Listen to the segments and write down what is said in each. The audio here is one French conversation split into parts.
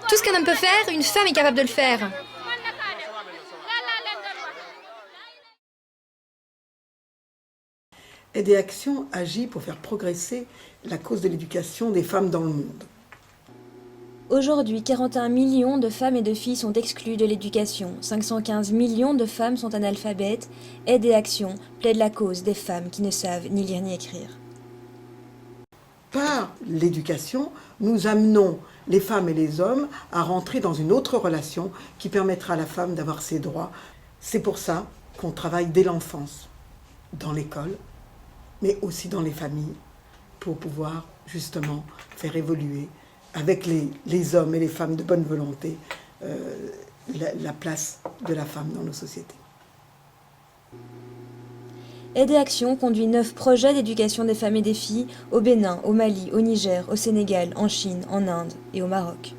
Tout ce qu'un homme peut faire, une femme est capable de le faire. Aide et Action agit pour faire progresser la cause de l'éducation des femmes dans le monde. Aujourd'hui, 41 millions de femmes et de filles sont exclues de l'éducation. 515 millions de femmes sont analphabètes. Aide et Action plaide la cause des femmes qui ne savent ni lire ni écrire. Par l'éducation, nous amenons les femmes et les hommes à rentrer dans une autre relation qui permettra à la femme d'avoir ses droits. C'est pour ça qu'on travaille dès l'enfance, dans l'école, mais aussi dans les familles, pour pouvoir justement faire évoluer avec les hommes et les femmes de bonne volonté la place de la femme dans nos sociétés. Aide et Action conduit 9 projets d'éducation des femmes et des filles au Bénin, au Mali, au Niger, au Sénégal, en Chine, en Inde et au Maroc.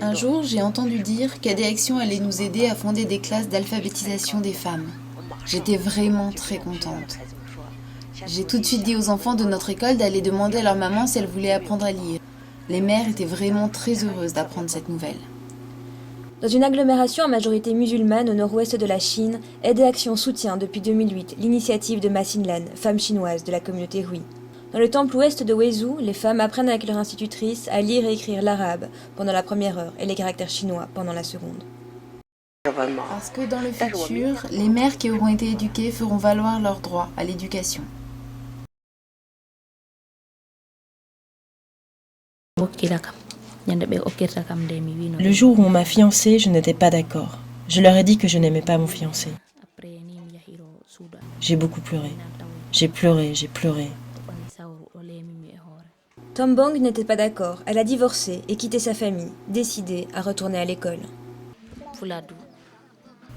Un jour, j'ai entendu dire qu'Aide et Action allait nous aider à fonder des classes d'alphabétisation des femmes. J'étais vraiment très contente. J'ai tout de suite dit aux enfants de notre école d'aller demander à leur maman si elle voulait apprendre à lire. Les mères étaient vraiment très heureuses d'apprendre cette nouvelle. Dans une agglomération à majorité musulmane au nord-ouest de la Chine, Aide et Action soutient depuis 2008 l'initiative de Ma Xinlan, femme chinoise de la communauté Hui. Dans le temple ouest de Weizhou, les femmes apprennent avec leur institutrice à lire et écrire l'arabe pendant la première heure et les caractères chinois pendant la seconde. Parce que dans le futur, les mères qui auront été éduquées feront valoir leurs droits à l'éducation. Le jour où on m'a fiancée, je n'étais pas d'accord. Je leur ai dit que je n'aimais pas mon fiancé. J'ai beaucoup pleuré. J'ai pleuré, j'ai pleuré. Tombong n'était pas d'accord. Elle a divorcé et quitté sa famille, décidée à retourner à l'école.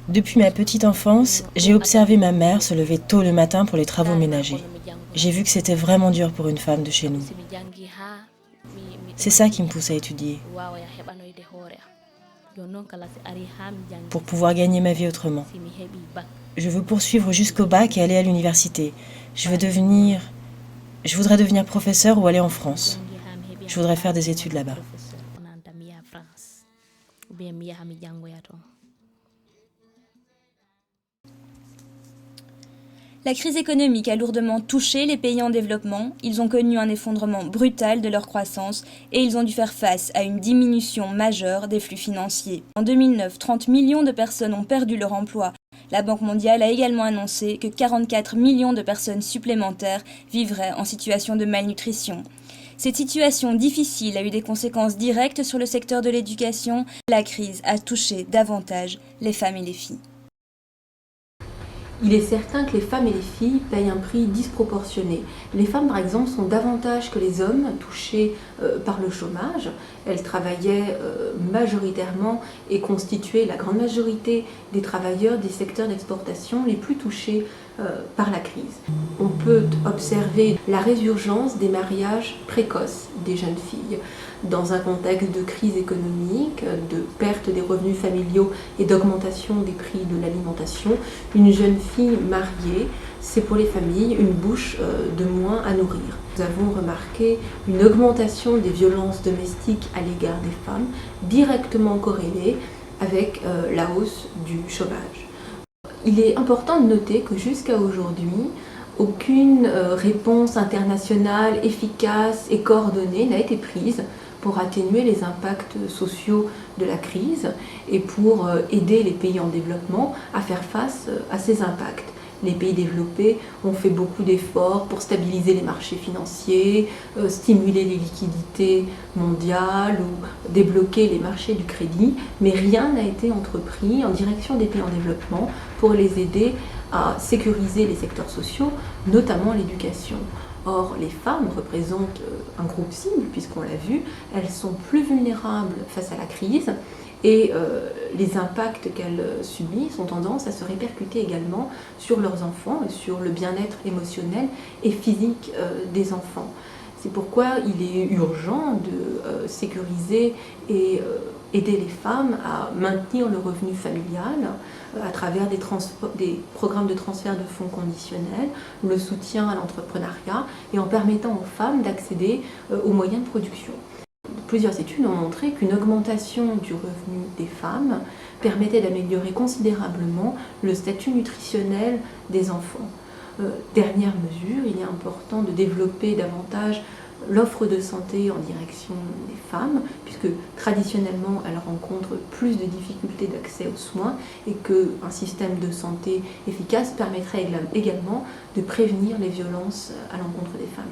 Depuis ma petite enfance, j'ai observé ma mère se lever tôt le matin pour les travaux ménagers. J'ai vu que c'était vraiment dur pour une femme de chez nous. C'est ça qui me pousse à étudier, pour pouvoir gagner ma vie autrement. Je veux poursuivre jusqu'au bac et aller à l'université. Je voudrais devenir professeur ou aller en France. Je voudrais faire des études là-bas. La crise économique a lourdement touché les pays en développement, ils ont connu un effondrement brutal de leur croissance et ils ont dû faire face à une diminution majeure des flux financiers. En 2009, 30 millions de personnes ont perdu leur emploi. La Banque mondiale a également annoncé que 44 millions de personnes supplémentaires vivraient en situation de malnutrition. Cette situation difficile a eu des conséquences directes sur le secteur de l'éducation. La crise a touché davantage les femmes et les filles. Il est certain que les femmes et les filles payent un prix disproportionné. Les femmes, par exemple, sont davantage que les hommes touchées par le chômage. Elles travaillaient majoritairement et constituaient la grande majorité des travailleurs des secteurs d'exportation les plus touchés par la crise. On peut observer la résurgence des mariages précoces des jeunes filles. Dans un contexte de crise économique, de perte des revenus familiaux et d'augmentation des prix de l'alimentation, une jeune fille mariée, c'est pour les familles une bouche de moins à nourrir. Nous avons remarqué une augmentation des violences domestiques à l'égard des femmes, directement corrélée avec la hausse du chômage. Il est important de noter que jusqu'à aujourd'hui, aucune réponse internationale efficace et coordonnée n'a été prise pour atténuer les impacts sociaux de la crise et pour aider les pays en développement à faire face à ces impacts. Les pays développés ont fait beaucoup d'efforts pour stabiliser les marchés financiers, stimuler les liquidités mondiales ou débloquer les marchés du crédit, mais rien n'a été entrepris en direction des pays en développement pour les aider à sécuriser les secteurs sociaux, notamment l'éducation. Or, les femmes représentent un groupe cible, puisqu'on l'a vu, elles sont plus vulnérables face à la crise et les impacts qu'elles subissent ont tendance à se répercuter également sur leurs enfants et sur le bien-être émotionnel et physique des enfants. C'est pourquoi il est urgent de sécuriser et aider les femmes à maintenir le revenu familial, à travers des programmes de transfert de fonds conditionnels, le soutien à l'entrepreneuriat et en permettant aux femmes d'accéder aux moyens de production. Plusieurs études ont montré qu'une augmentation du revenu des femmes permettait d'améliorer considérablement le statut nutritionnel des enfants. Dernière mesure, il est important de développer davantage l'offre de santé en direction des femmes, puisque traditionnellement elles rencontrent plus de difficultés d'accès aux soins et qu'un système de santé efficace permettrait également de prévenir les violences à l'encontre des femmes.